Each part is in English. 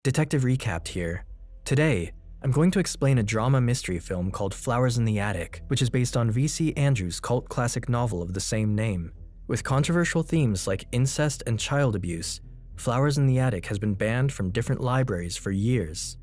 Detective Recapped here. Today, I'm going to explain a drama mystery film called Flowers in the Attic, which is based on V.C. Andrews' cult classic novel of the same name. With controversial themes like incest and child abuse, Flowers in the Attic has been banned from different libraries for years.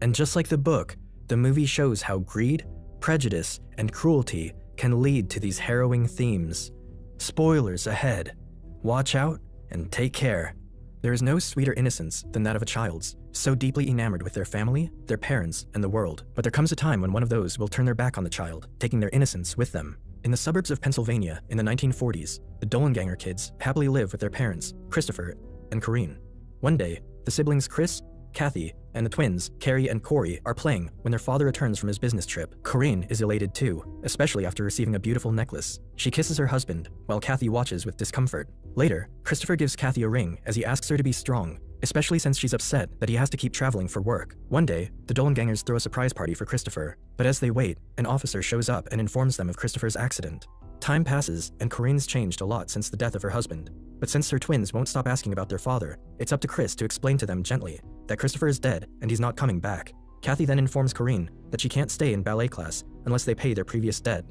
And just like the book, the movie shows how greed, prejudice, and cruelty can lead to these harrowing themes. Spoilers ahead. Watch out and take care. There is no sweeter innocence than that of a child's, so deeply enamored with their family, their parents, and the world. But there comes a time when one of those will turn their back on the child, taking their innocence with them. In the suburbs of Pennsylvania in the 1940s, the Dollanganger kids happily live with their parents, Christopher and Corinne. One day, the siblings Chris, Kathy, and the twins, Carrie and Corey, are playing when their father returns from his business trip. Corinne is elated too, especially after receiving a beautiful necklace. She kisses her husband, while Kathy watches with discomfort. Later, Christopher gives Kathy a ring as he asks her to be strong, especially since she's upset that he has to keep traveling for work. One day, the Dollangangers throw a surprise party for Christopher, but as they wait, an officer shows up and informs them of Christopher's accident. Time passes, and Corinne's changed a lot since the death of her husband. But since her twins won't stop asking about their father, it's up to Chris to explain to them gently that Christopher is dead and he's not coming back. Kathy then informs Corinne that she can't stay in ballet class unless they pay their previous debt,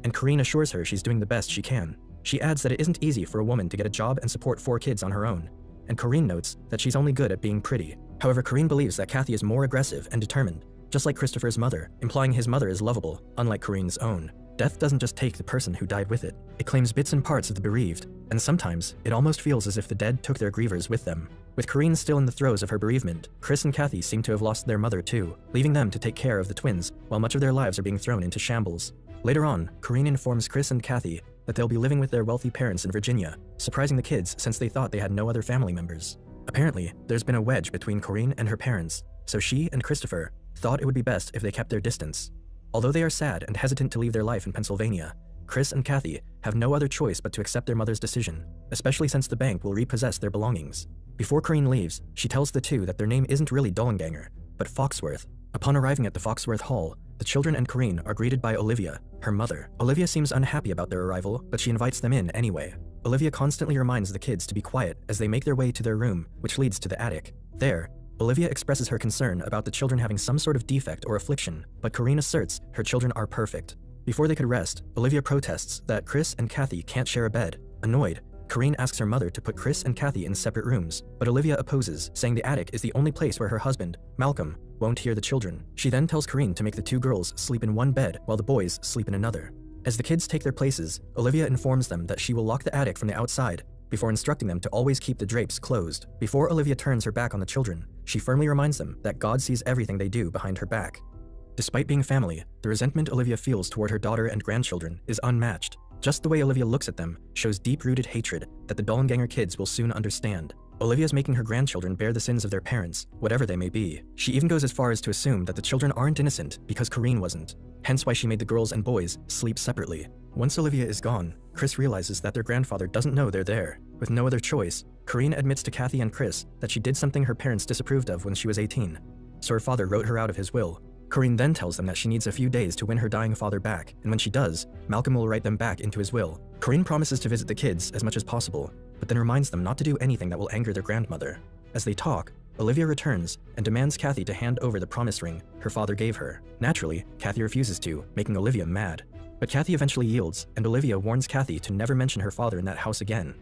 and Corinne assures her she's doing the best she can. She adds that it isn't easy for a woman to get a job and support 4 kids on her own, and Corinne notes that she's only good at being pretty. However, Corinne believes that Kathy is more aggressive and determined, just like Christopher's mother, implying his mother is lovable, unlike Corinne's own. Death doesn't just take the person who died with it. It claims bits and parts of the bereaved, and sometimes it almost feels as if the dead took their grievers with them. With Corinne still in the throes of her bereavement, Chris and Kathy seem to have lost their mother too, leaving them to take care of the twins while much of their lives are being thrown into shambles. Later on, Corinne informs Chris and Kathy that they'll be living with their wealthy parents in Virginia, surprising the kids since they thought they had no other family members. Apparently, there's been a wedge between Corinne and her parents, so she and Christopher thought it would be best if they kept their distance. Although they are sad and hesitant to leave their life in Pennsylvania, Chris and Kathy have no other choice but to accept their mother's decision, especially since the bank will repossess their belongings. Before Corinne leaves, she tells the two that their name isn't really Dollanganger, but Foxworth. Upon arriving at the Foxworth Hall, the children and Corinne are greeted by Olivia, her mother. Olivia seems unhappy about their arrival, but she invites them in anyway. Olivia constantly reminds the kids to be quiet as they make their way to their room, which leads to the attic. There, Olivia expresses her concern about the children having some sort of defect or affliction, but Corinne asserts her children are perfect. Before they could rest, Olivia protests that Chris and Kathy can't share a bed. Annoyed, Corinne asks her mother to put Chris and Kathy in separate rooms, but Olivia opposes, saying the attic is the only place where her husband, Malcolm, won't hear the children. She then tells Corinne to make the 2 girls sleep in one bed while the boys sleep in another. As the kids take their places, Olivia informs them that she will lock the attic from the outside, before instructing them to always keep the drapes closed. Before Olivia turns her back on the children, she firmly reminds them that God sees everything they do behind her back. Despite being family, the resentment Olivia feels toward her daughter and grandchildren is unmatched. Just the way Olivia looks at them shows deep-rooted hatred that the Dollanganger kids will soon understand. Olivia's making her grandchildren bear the sins of their parents, whatever they may be. She even goes as far as to assume that the children aren't innocent because Corinne wasn't, hence why she made the girls and boys sleep separately. Once Olivia is gone, Chris realizes that their grandfather doesn't know they're there. With no other choice, Corinne admits to Kathy and Chris that she did something her parents disapproved of when she was 18, so her father wrote her out of his will. Corinne then tells them that she needs a few days to win her dying father back, and when she does, Malcolm will write them back into his will. Corinne promises to visit the kids as much as possible, but then reminds them not to do anything that will anger their grandmother. As they talk, Olivia returns and demands Kathy to hand over the promise ring her father gave her. Naturally, Kathy refuses to, making Olivia mad. But Kathy eventually yields, and Olivia warns Kathy to never mention her father in that house again.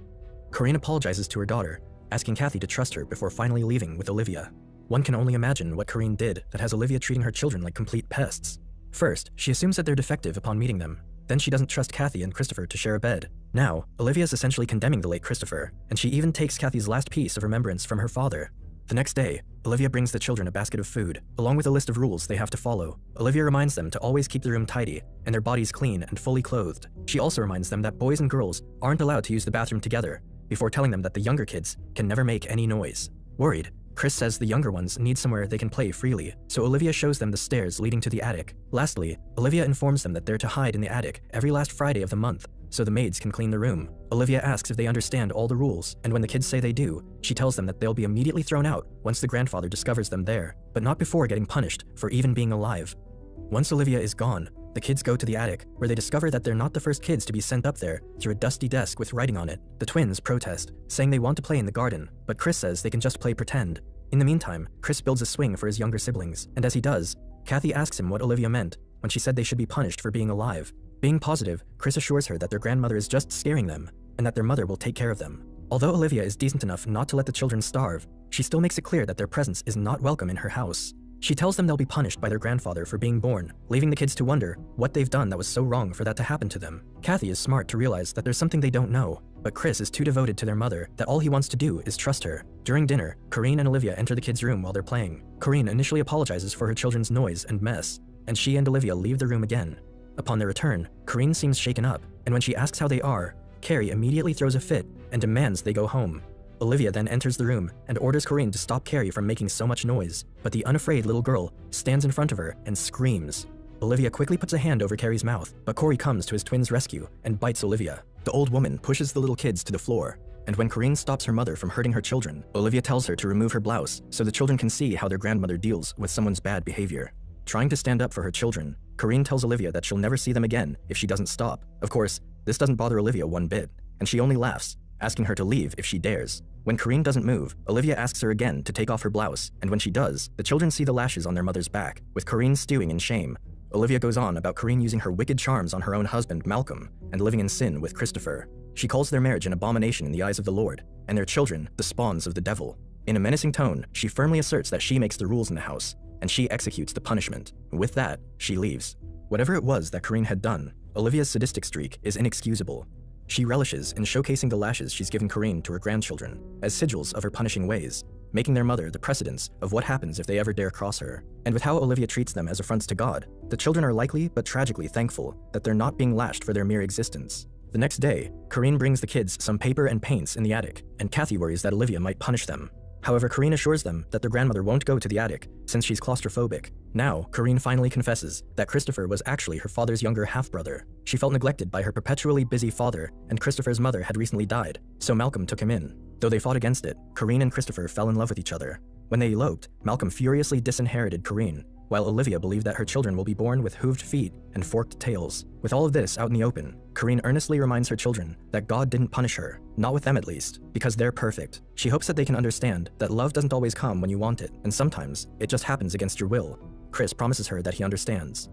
Corinne apologizes to her daughter, asking Kathy to trust her before finally leaving with Olivia. One can only imagine what Corinne did that has Olivia treating her children like complete pests. First, she assumes that they're defective upon meeting them. Then she doesn't trust Kathy and Christopher to share a bed. Now, Olivia is essentially condemning the late Christopher, and she even takes Kathy's last piece of remembrance from her father. The next day, Olivia brings the children a basket of food, along with a list of rules they have to follow. Olivia reminds them to always keep the room tidy, and their bodies clean and fully clothed. She also reminds them that boys and girls aren't allowed to use the bathroom together, before telling them that the younger kids can never make any noise. Worried, Chris says the younger ones need somewhere they can play freely, so Olivia shows them the stairs leading to the attic. Lastly, Olivia informs them that they're to hide in the attic every last Friday of the month, so the maids can clean the room. Olivia asks if they understand all the rules, and when the kids say they do, she tells them that they'll be immediately thrown out once the grandfather discovers them there, but not before getting punished for even being alive. Once Olivia is gone, the kids go to the attic, where they discover that they're not the first kids to be sent up there through a dusty desk with writing on it. The twins protest, saying they want to play in the garden, but Chris says they can just play pretend. In the meantime, Chris builds a swing for his younger siblings, and as he does, Kathy asks him what Olivia meant when she said they should be punished for being alive. Being positive, Chris assures her that their grandmother is just scaring them, and that their mother will take care of them. Although Olivia is decent enough not to let the children starve, she still makes it clear that their presence is not welcome in her house. She tells them they'll be punished by their grandfather for being born, leaving the kids to wonder what they've done that was so wrong for that to happen to them. Kathy is smart to realize that there's something they don't know, but Chris is too devoted to their mother that all he wants to do is trust her. During dinner, Corinne and Olivia enter the kids' room while they're playing. Corinne initially apologizes for her children's noise and mess, and she and Olivia leave the room again. Upon their return, Corinne seems shaken up, and when she asks how they are, Carrie immediately throws a fit and demands they go home. Olivia then enters the room and orders Corinne to stop Carrie from making so much noise, but the unafraid little girl stands in front of her and screams. Olivia quickly puts a hand over Carrie's mouth, but Corey comes to his twins' rescue and bites Olivia. The old woman pushes the little kids to the floor, and when Corinne stops her mother from hurting her children, Olivia tells her to remove her blouse so the children can see how their grandmother deals with someone's bad behavior. Trying to stand up for her children, Corinne tells Olivia that she'll never see them again if she doesn't stop. Of course, this doesn't bother Olivia one bit, and she only laughs, asking her to leave if she dares. When Corinne doesn't move, Olivia asks her again to take off her blouse, and when she does, the children see the lashes on their mother's back, with Corinne stewing in shame. Olivia goes on about Corinne using her wicked charms on her own husband, Malcolm, and living in sin with Christopher. She calls their marriage an abomination in the eyes of the Lord, and their children the spawns of the devil. In a menacing tone, she firmly asserts that she makes the rules in the house, and she executes the punishment. With that, she leaves. Whatever it was that Corinne had done, Olivia's sadistic streak is inexcusable. She relishes in showcasing the lashes she's given Corinne to her grandchildren as sigils of her punishing ways, making their mother the precedence of what happens if they ever dare cross her. And with how Olivia treats them as affronts to God, the children are likely but tragically thankful that they're not being lashed for their mere existence. The next day, Corinne brings the kids some paper and paints in the attic, and Kathy worries that Olivia might punish them. However, Corinne assures them that their grandmother won't go to the attic since she's claustrophobic. Now, Corinne finally confesses that Christopher was actually her father's younger half-brother. She felt neglected by her perpetually busy father, and Christopher's mother had recently died, so Malcolm took him in. Though they fought against it, Corinne and Christopher fell in love with each other. When they eloped, Malcolm furiously disinherited Corinne, while Olivia believed that her children will be born with hooved feet and forked tails. With all of this out in the open, Corinne earnestly reminds her children that God didn't punish her, not with them at least, because they're perfect. She hopes that they can understand that love doesn't always come when you want it, and sometimes it just happens against your will. Chris promises her that he understands.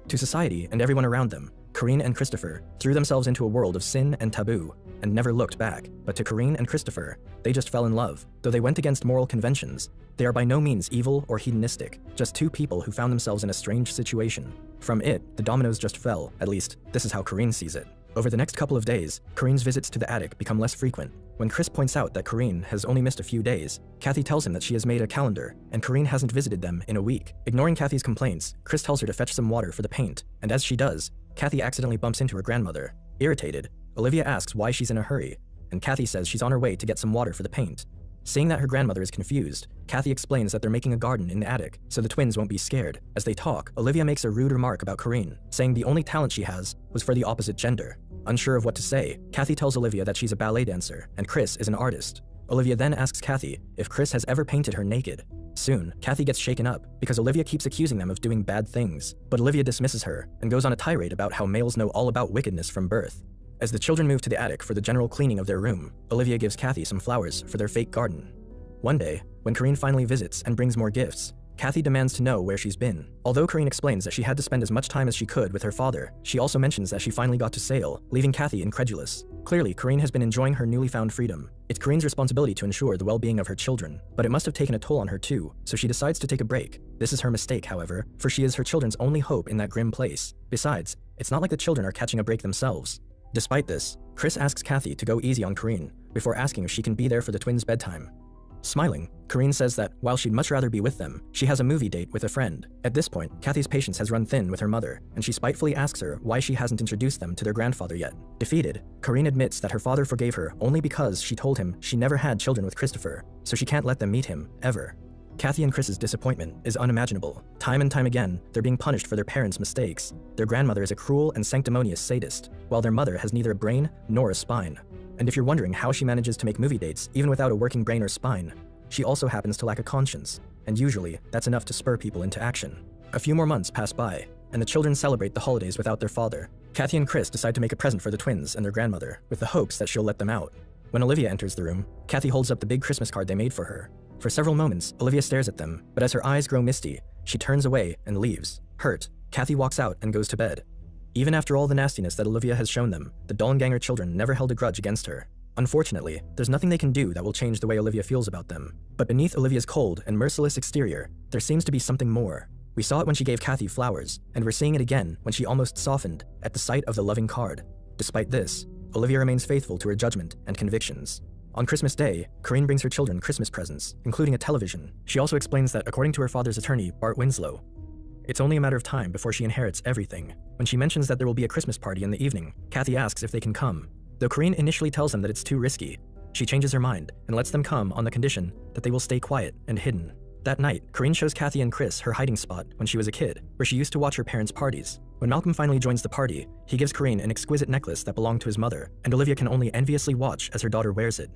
To society and everyone around them, Corinne and Christopher threw themselves into a world of sin and taboo, and never looked back. But to Corinne and Christopher, they just fell in love. Though they went against moral conventions, they are by no means evil or hedonistic, just two people who found themselves in a strange situation. From it, the dominoes just fell, at least, this is how Corinne sees it. Over the next couple of days, Corinne's visits to the attic become less frequent. When Chris points out that Corinne has only missed a few days, Kathy tells him that she has made a calendar, and Corinne hasn't visited them in a week. Ignoring Kathy's complaints, Chris tells her to fetch some water for the paint, and as she does, Kathy accidentally bumps into her grandmother. Irritated, Olivia asks why she's in a hurry, and Kathy says she's on her way to get some water for the paint. Seeing that her grandmother is confused, Kathy explains that they're making a garden in the attic, so the twins won't be scared. As they talk, Olivia makes a rude remark about Corinne, saying the only talent she has was for the opposite gender. Unsure of what to say, Kathy tells Olivia that she's a ballet dancer, and Chris is an artist. Olivia then asks Kathy if Chris has ever painted her naked. Soon, Kathy gets shaken up because Olivia keeps accusing them of doing bad things, but Olivia dismisses her and goes on a tirade about how males know all about wickedness from birth. As the children move to the attic for the general cleaning of their room, Olivia gives Kathy some flowers for their fake garden. One day, when Corinne finally visits and brings more gifts, Kathy demands to know where she's been. Although Corinne explains that she had to spend as much time as she could with her father, she also mentions that she finally got to sail, leaving Kathy incredulous. Clearly, Corinne has been enjoying her newly found freedom. It's Corinne's responsibility to ensure the well-being of her children, but it must have taken a toll on her too, so she decides to take a break. This is her mistake, however, for she is her children's only hope in that grim place. Besides, it's not like the children are catching a break themselves. Despite this, Chris asks Kathy to go easy on Corinne, before asking if she can be there for the twins' bedtime. Smiling, Corinne says that while she'd much rather be with them, she has a movie date with a friend. At this point, Kathy's patience has run thin with her mother, and she spitefully asks her why she hasn't introduced them to their grandfather yet. Defeated, Corinne admits that her father forgave her only because she told him she never had children with Christopher, so she can't let them meet him, ever. Kathy and Chris's disappointment is unimaginable. Time and time again, they're being punished for their parents' mistakes. Their grandmother is a cruel and sanctimonious sadist, while their mother has neither a brain nor a spine. And if you're wondering how she manages to make movie dates even without a working brain or spine, she also happens to lack a conscience, and usually that's enough to spur people into action. A few more months pass by, and the children celebrate the holidays without their father. Kathy and Chris decide to make a present for the twins and their grandmother, with the hopes that she'll let them out. When Olivia enters the room, Kathy holds up the big Christmas card they made for her. For several moments, Olivia stares at them, but as her eyes grow misty, she turns away and leaves. Hurt, Kathy walks out and goes to bed. Even after all the nastiness that Olivia has shown them, the Dollenganger children never held a grudge against her. Unfortunately, there's nothing they can do that will change the way Olivia feels about them. But beneath Olivia's cold and merciless exterior, there seems to be something more. We saw it when she gave Kathy flowers, and we're seeing it again when she almost softened at the sight of the loving card. Despite this, Olivia remains faithful to her judgment and convictions. On Christmas Day, Corinne brings her children Christmas presents, including a television. She also explains that according to her father's attorney, Bart Winslow, it's only a matter of time before she inherits everything. When she mentions that there will be a Christmas party in the evening, Kathy asks if they can come. Though Corinne initially tells them that it's too risky, she changes her mind and lets them come on the condition that they will stay quiet and hidden. That night, Corinne shows Kathy and Chris her hiding spot when she was a kid, where she used to watch her parents' parties. When Malcolm finally joins the party, he gives Corinne an exquisite necklace that belonged to his mother, and Olivia can only enviously watch as her daughter wears it.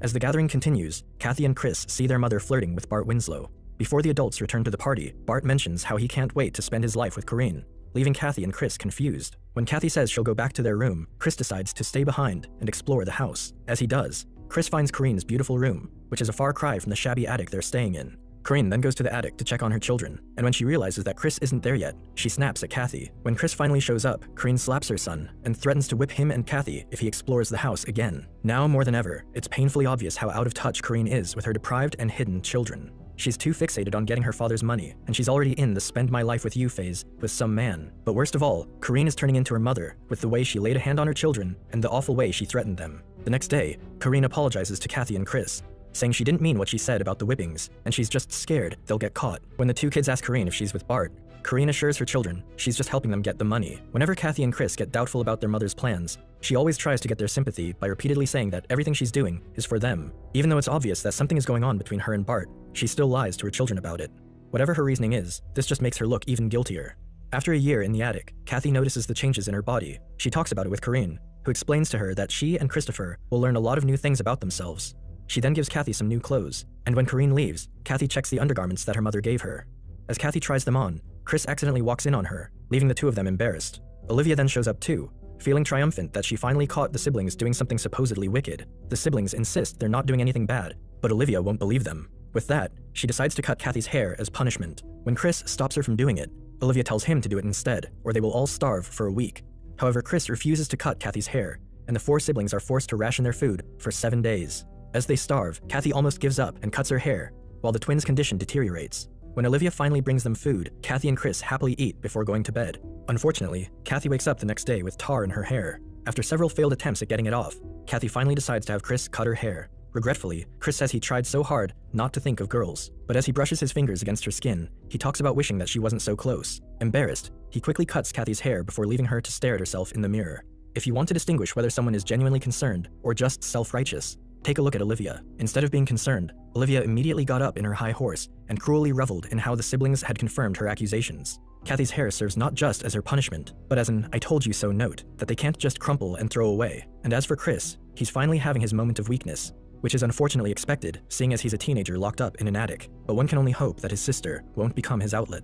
As the gathering continues, Kathy and Chris see their mother flirting with Bart Winslow. Before the adults return to the party, Bart mentions how he can't wait to spend his life with Corinne, leaving Kathy and Chris confused. When Kathy says she'll go back to their room, Chris decides to stay behind and explore the house. As he does, Chris finds Corinne's beautiful room, which is a far cry from the shabby attic they're staying in. Corinne then goes to the attic to check on her children, and when she realizes that Chris isn't there yet, she snaps at Kathy. When Chris finally shows up, Corinne slaps her son and threatens to whip him and Kathy if he explores the house again. Now more than ever, it's painfully obvious how out of touch Corinne is with her deprived and hidden children. She's too fixated on getting her father's money, and she's already in the spend my life with you phase with some man. But worst of all, Corinne is turning into her mother with the way she laid a hand on her children and the awful way she threatened them. The next day, Corinne apologizes to Kathy and Chris, saying she didn't mean what she said about the whippings, and she's just scared they'll get caught. When the two kids ask Corinne if she's with Bart, Corinne assures her children she's just helping them get the money. Whenever Kathy and Chris get doubtful about their mother's plans, she always tries to get their sympathy by repeatedly saying that everything she's doing is for them. Even though it's obvious that something is going on between her and Bart, she still lies to her children about it. Whatever her reasoning is, this just makes her look even guiltier. After a year in the attic, Kathy notices the changes in her body. She talks about it with Corinne, who explains to her that she and Christopher will learn a lot of new things about themselves. She then gives Kathy some new clothes, and when Corinne leaves, Kathy checks the undergarments that her mother gave her. As Kathy tries them on, Chris accidentally walks in on her, leaving the two of them embarrassed. Olivia then shows up too, feeling triumphant that she finally caught the siblings doing something supposedly wicked. The siblings insist they're not doing anything bad, but Olivia won't believe them. With that, she decides to cut Kathy's hair as punishment. When Chris stops her from doing it, Olivia tells him to do it instead, or they will all starve for a week. However, Chris refuses to cut Kathy's hair, and the four siblings are forced to ration their food for 7 days. As they starve, Kathy almost gives up and cuts her hair, while the twins' condition deteriorates. When Olivia finally brings them food, Kathy and Chris happily eat before going to bed. Unfortunately, Kathy wakes up the next day with tar in her hair. After several failed attempts at getting it off, Kathy finally decides to have Chris cut her hair. Regretfully, Chris says he tried so hard not to think of girls, but as he brushes his fingers against her skin, he talks about wishing that she wasn't so close. Embarrassed, he quickly cuts Kathy's hair before leaving her to stare at herself in the mirror. If you want to distinguish whether someone is genuinely concerned or just self-righteous, take a look at Olivia. Instead of being concerned, Olivia immediately got up in her high horse and cruelly reveled in how the siblings had confirmed her accusations. Kathy's hair serves not just as her punishment, but as an "I told you so" note that they can't just crumple and throw away. And as for Chris, he's finally having his moment of weakness, which is unfortunately expected, seeing as he's a teenager locked up in an attic, but one can only hope that his sister won't become his outlet.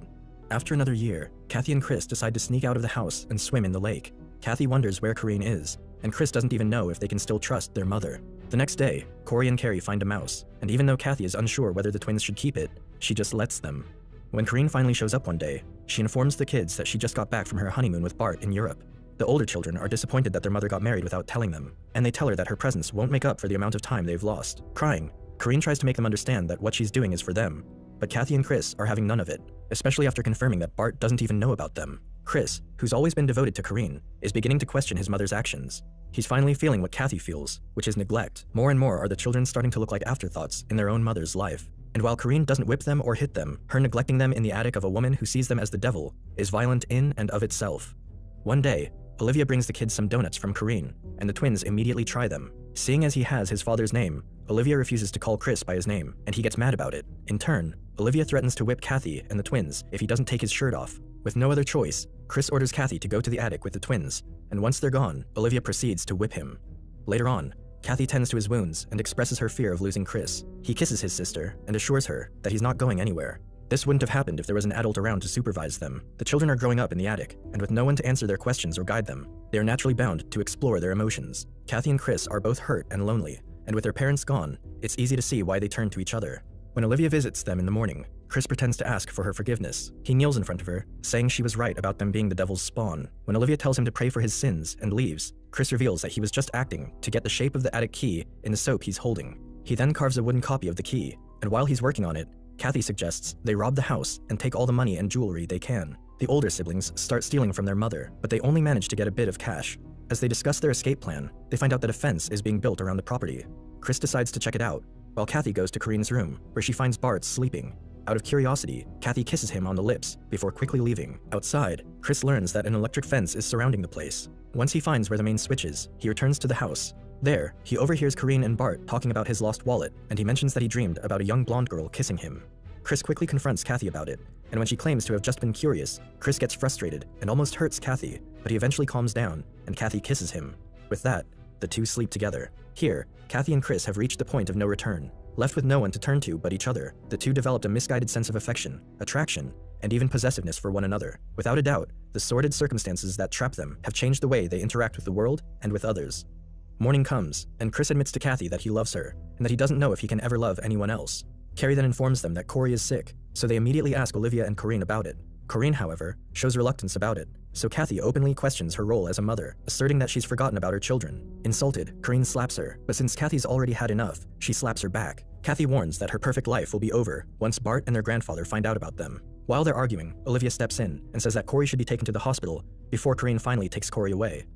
After another year, Kathy and Chris decide to sneak out of the house and swim in the lake. Kathy wonders where Corinne is, and Chris doesn't even know if they can still trust their mother. The next day, Corey and Carrie find a mouse, and even though Kathy is unsure whether the twins should keep it, she just lets them. When Corinne finally shows up one day, she informs the kids that she just got back from her honeymoon with Bart in Europe. The older children are disappointed that their mother got married without telling them, and they tell her that her presence won't make up for the amount of time they've lost. Crying, Corinne tries to make them understand that what she's doing is for them, but Kathy and Chris are having none of it, especially after confirming that Bart doesn't even know about them. Chris, who's always been devoted to Corinne, is beginning to question his mother's actions. He's finally feeling what Kathy feels, which is neglect. More and more are the children starting to look like afterthoughts in their own mother's life. And while Corinne doesn't whip them or hit them, her neglecting them in the attic of a woman who sees them as the devil is violent in and of itself. One day, Olivia brings the kids some donuts from Corinne, and the twins immediately try them. Seeing as he has his father's name, Olivia refuses to call Chris by his name, and he gets mad about it. In turn, Olivia threatens to whip Kathy and the twins if he doesn't take his shirt off. With no other choice, Chris orders Kathy to go to the attic with the twins, and once they're gone, Olivia proceeds to whip him. Later on, Kathy tends to his wounds and expresses her fear of losing Chris. He kisses his sister and assures her that he's not going anywhere. This wouldn't have happened if there was an adult around to supervise them. The children are growing up in the attic, and with no one to answer their questions or guide them, they are naturally bound to explore their emotions. Kathy and Chris are both hurt and lonely, and with their parents gone, it's easy to see why they turn to each other. When Olivia visits them in the morning, Chris pretends to ask for her forgiveness. He kneels in front of her, saying she was right about them being the devil's spawn. When Olivia tells him to pray for his sins and leaves, Chris reveals that he was just acting to get the shape of the attic key in the soap he's holding. He then carves a wooden copy of the key, and while he's working on it, Kathy suggests they rob the house and take all the money and jewelry they can. The older siblings start stealing from their mother, but they only manage to get a bit of cash. As they discuss their escape plan, they find out that a fence is being built around the property. Chris decides to check it out, while Kathy goes to Corinne's room, where she finds Bart sleeping. Out of curiosity, Kathy kisses him on the lips before quickly leaving. Outside, Chris learns that an electric fence is surrounding the place. Once he finds where the main switch is, he returns to the house. There, he overhears Corinne and Bart talking about his lost wallet, and he mentions that he dreamed about a young blonde girl kissing him. Chris quickly confronts Kathy about it, and when she claims to have just been curious, Chris gets frustrated and almost hurts Kathy, but he eventually calms down, and Kathy kisses him. With that, the two sleep together. Here, Kathy and Chris have reached the point of no return. Left with no one to turn to but each other, the two developed a misguided sense of affection, attraction, and even possessiveness for one another. Without a doubt, the sordid circumstances that trap them have changed the way they interact with the world and with others. Morning comes, and Chris admits to Kathy that he loves her, and that he doesn't know if he can ever love anyone else. Carrie then informs them that Corey is sick, so they immediately ask Olivia and Corinne about it. Corinne, however, shows reluctance about it, so Kathy openly questions her role as a mother, asserting that she's forgotten about her children. Insulted, Corinne slaps her, but since Kathy's already had enough, she slaps her back. Kathy warns that her perfect life will be over once Bart and their grandfather find out about them. While they're arguing, Olivia steps in and says that Corey should be taken to the hospital before Corinne finally takes Corey away.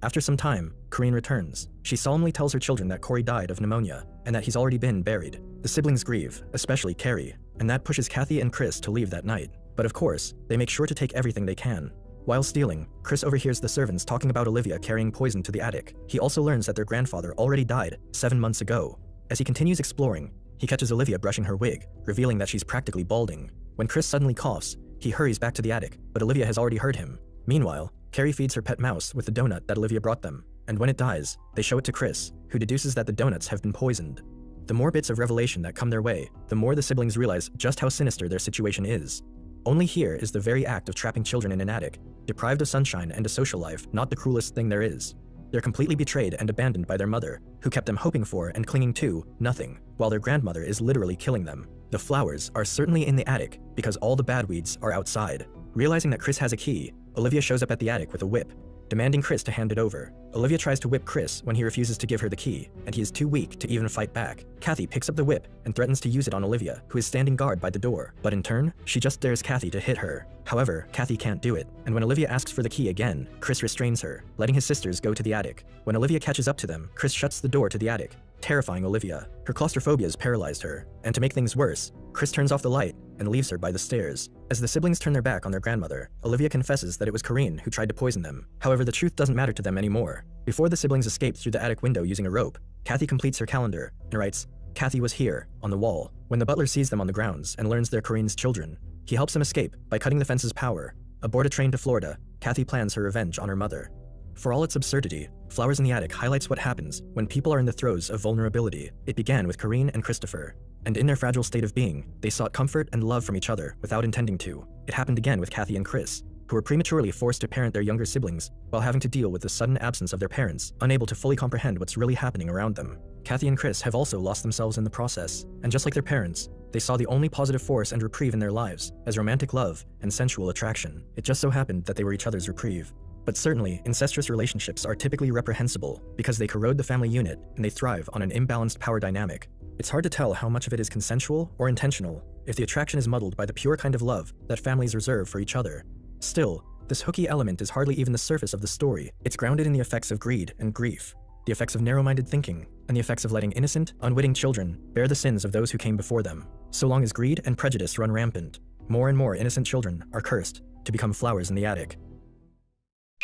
After some time, Corinne returns. She solemnly tells her children that Corey died of pneumonia and that he's already been buried. The siblings grieve, especially Carrie, and that pushes Kathy and Chris to leave that night. But of course, they make sure to take everything they can. While stealing, Chris overhears the servants talking about Olivia carrying poison to the attic. He also learns that their grandfather already died 7 months ago. As he continues exploring, he catches Olivia brushing her wig, revealing that she's practically balding. When Chris suddenly coughs, he hurries back to the attic, but Olivia has already heard him. Meanwhile, Carrie feeds her pet mouse with the donut that Olivia brought them, and when it dies, they show it to Chris, who deduces that the donuts have been poisoned. The more bits of revelation that come their way, the more the siblings realize just how sinister their situation is. Only here is the very act of trapping children in an attic, deprived of sunshine and a social life, not the cruelest thing there is. They're completely betrayed and abandoned by their mother, who kept them hoping for and clinging to nothing, while their grandmother is literally killing them. The flowers are certainly in the attic because all the bad weeds are outside. Realizing that Chris has a key, Olivia shows up at the attic with a whip, demanding Chris to hand it over. Olivia tries to whip Chris when he refuses to give her the key, and he is too weak to even fight back. Kathy picks up the whip and threatens to use it on Olivia, who is standing guard by the door, but in turn, she just dares Kathy to hit her. However, Kathy can't do it, and when Olivia asks for the key again, Chris restrains her, letting his sisters go to the attic. When Olivia catches up to them, Chris shuts the door to the attic, terrifying Olivia. Her claustrophobias paralyzed her, and to make things worse, Chris turns off the light and leaves her by the stairs. As the siblings turn their back on their grandmother, Olivia confesses that it was Corinne who tried to poison them. However, the truth doesn't matter to them anymore. Before the siblings escape through the attic window using a rope, Kathy completes her calendar and writes, "Kathy was here," on the wall. When the butler sees them on the grounds and learns they're Corinne's children, he helps them escape by cutting the fence's power. Aboard a train to Florida, Kathy plans her revenge on her mother. For all its absurdity, Flowers in the Attic highlights what happens when people are in the throes of vulnerability. It began with Corinne and Christopher, and in their fragile state of being, they sought comfort and love from each other without intending to. It happened again with Kathy and Chris, who were prematurely forced to parent their younger siblings while having to deal with the sudden absence of their parents, unable to fully comprehend what's really happening around them. Kathy and Chris have also lost themselves in the process, and just like their parents, they saw the only positive force and reprieve in their lives as romantic love and sensual attraction. It just so happened that they were each other's reprieve. But certainly, incestuous relationships are typically reprehensible because they corrode the family unit and they thrive on an imbalanced power dynamic. It's hard to tell how much of it is consensual or intentional if the attraction is muddled by the pure kind of love that families reserve for each other. Still, this hooky element is hardly even the surface of the story. It's grounded in the effects of greed and grief, the effects of narrow-minded thinking, and the effects of letting innocent, unwitting children bear the sins of those who came before them. So long as greed and prejudice run rampant, more and more innocent children are cursed to become flowers in the attic.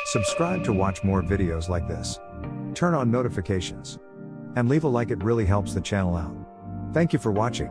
Subscribe to watch more videos like this. Turn on notifications. And leave a like, it really helps the channel out. Thank you for watching.